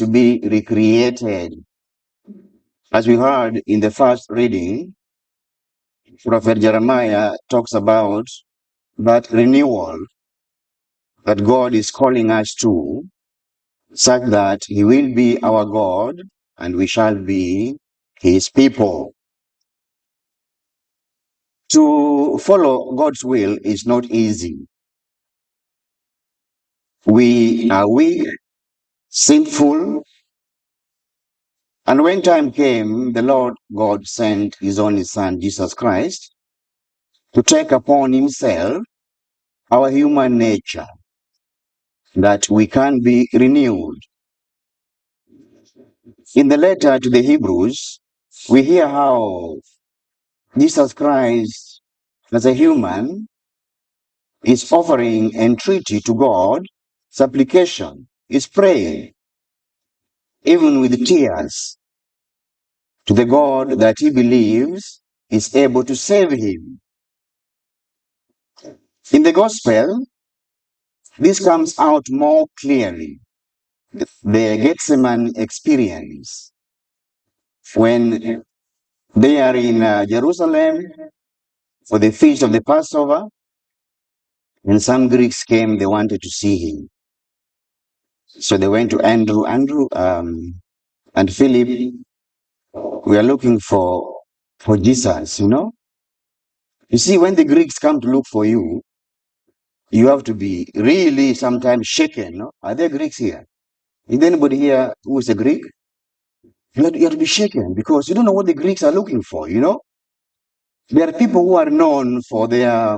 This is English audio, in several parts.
to be recreated. As we heard in the first reading, Prophet Jeremiah talks about that renewal that God is calling us to, such that He will be our God and we shall be His people. To follow God's will is not easy. We are weak, sinful, and when time came, the Lord God sent His only Son, Jesus Christ, to take upon Himself our human nature, that we can be renewed. In the letter to the Hebrews, we hear how Jesus Christ, as a human, is offering entreaty to God, supplication, is praying, even with tears, to the God that he believes is able to save him. In the gospel, this comes out more clearly. The Gethsemane experience, when they are in Jerusalem for the feast of the Passover, and some Greeks came, they wanted to see him. So they went to Andrew and Philip. We are looking for Jesus, You see, when the Greeks come to look for you, you have to be really sometimes shaken. No? Are there Greeks here? Is there anybody here who is a Greek? You have to be shaken because you don't know what the Greeks are looking for, There are people who are known for their,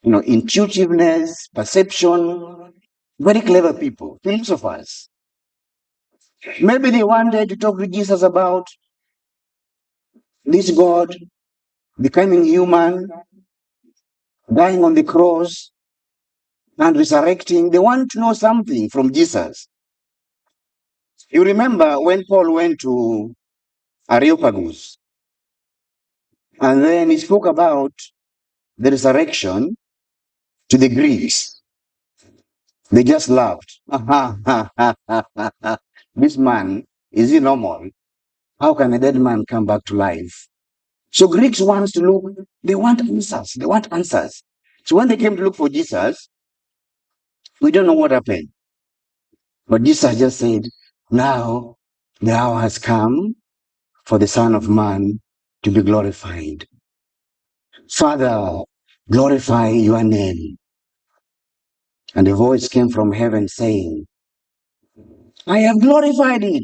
intuitiveness, perception, very clever people, philosophers. Maybe they wanted to talk to Jesus about this God becoming human, dying on the cross, and resurrecting. They want to know something from Jesus. You remember when Paul went to Areopagus, and then he spoke about the resurrection to the Greeks. They just laughed. This man, is he normal? How can a dead man come back to life? So Greeks want to look, they want answers. They want answers. So when they came to look for Jesus, we don't know what happened. But Jesus just said, now the hour has come for the Son of Man to be glorified. Father, glorify your name. And a voice came from heaven saying, I have glorified it.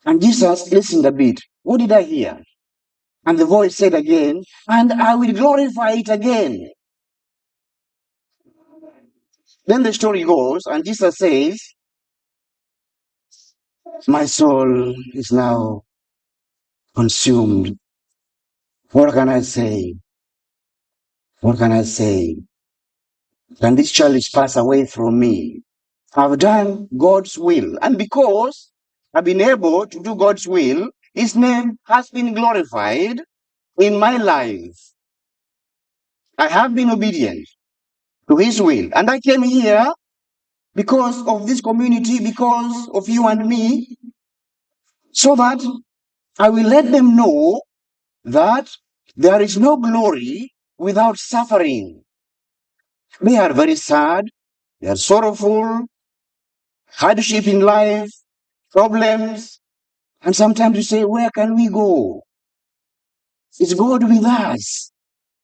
And Jesus listened a bit. What did I hear? And the voice said again, and I will glorify it again. Then the story goes, and Jesus says, my soul is now consumed. What can I say? What can I say? Can this chalice pass away from me? I've done God's will. And because I've been able to do God's will, his name has been glorified in my life. I have been obedient to his will. And I came here because of this community, because of you and me, so that I will let them know that there is no glory without suffering. They are very sad, they are sorrowful, hardship in life, problems, and sometimes you say, where can we go? Is God with us?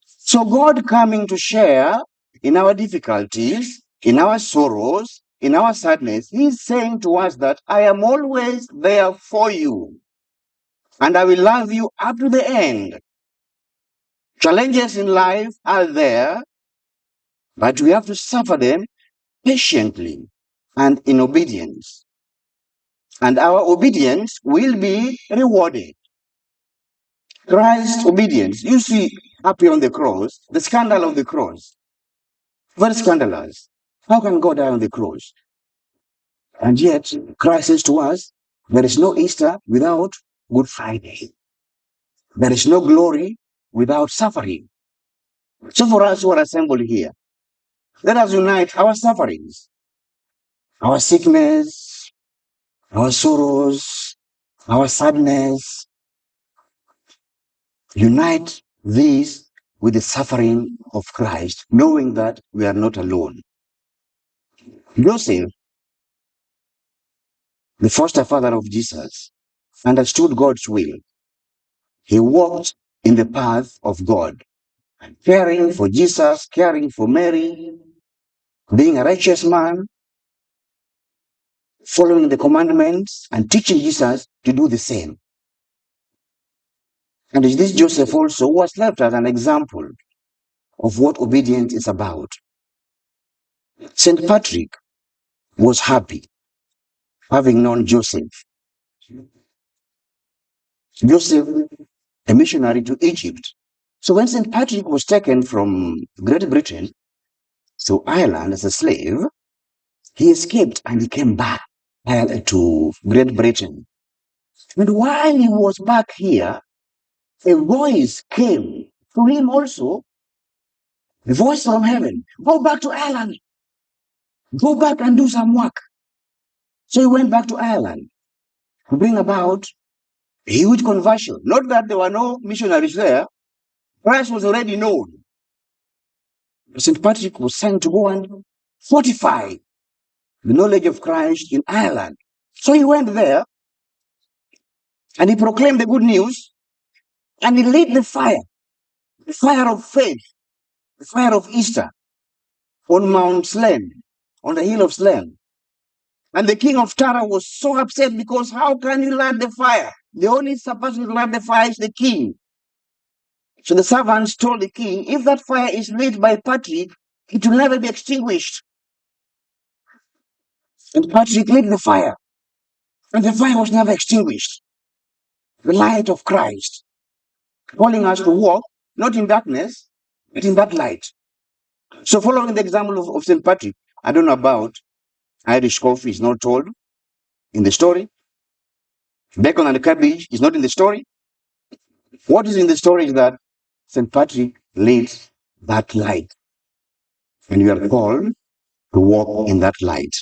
So God coming to share in our difficulties, in our sorrows, in our sadness, he's saying to us that I am always there for you. And I will love you up to the end. Challenges in life are there, but we have to suffer them patiently and in obedience. And our obedience will be rewarded. Christ's obedience. You see, up here on the cross, the scandal of the cross. Very scandalous. How can God die on the cross? And yet, Christ says to us, there is no Easter without Good Friday. There is no glory without suffering. So for us who are assembled here, let us unite our sufferings our sickness, our sorrows, our sadness, unite these with the suffering of Christ, knowing that we are not alone. Joseph, the foster father of Jesus, understood God's will. He walked in the path of God, caring for Jesus, caring for Mary, being a righteous man, following the commandments, and teaching Jesus to do the same. And this Joseph also was left as an example of what obedience is about. St. Patrick was happy having known Joseph. Joseph, a missionary to Egypt. So when St. Patrick was taken from Great Britain to Ireland as a slave, he escaped and he came back to Great Britain. And while he was back here, a voice came to him also, a voice from heaven, go back to Ireland, go back and do some work. So he went back to Ireland to bring about a huge conversion. Not that there were no missionaries there, Christ was already known. St. Patrick was sent to go and fortify the knowledge of Christ in Ireland. So he went there and he proclaimed the good news and he lit the fire of faith, the fire of Easter on Mount Slane, on the hill of Slane. And the king of Tara was so upset because how can you light the fire? The only person to light the fire is the king. So the servants told the king, if that fire is lit by Patrick, it will never be extinguished. And Patrick lit the fire, and the fire was never extinguished. The light of Christ, calling us to walk, not in darkness, but in that light. So following the example of St. Patrick, I don't know about Irish coffee is not told in the story. Bacon and cabbage is not in the story. What is in the story is that St. Patrick lit that light. And we are called to walk in that light.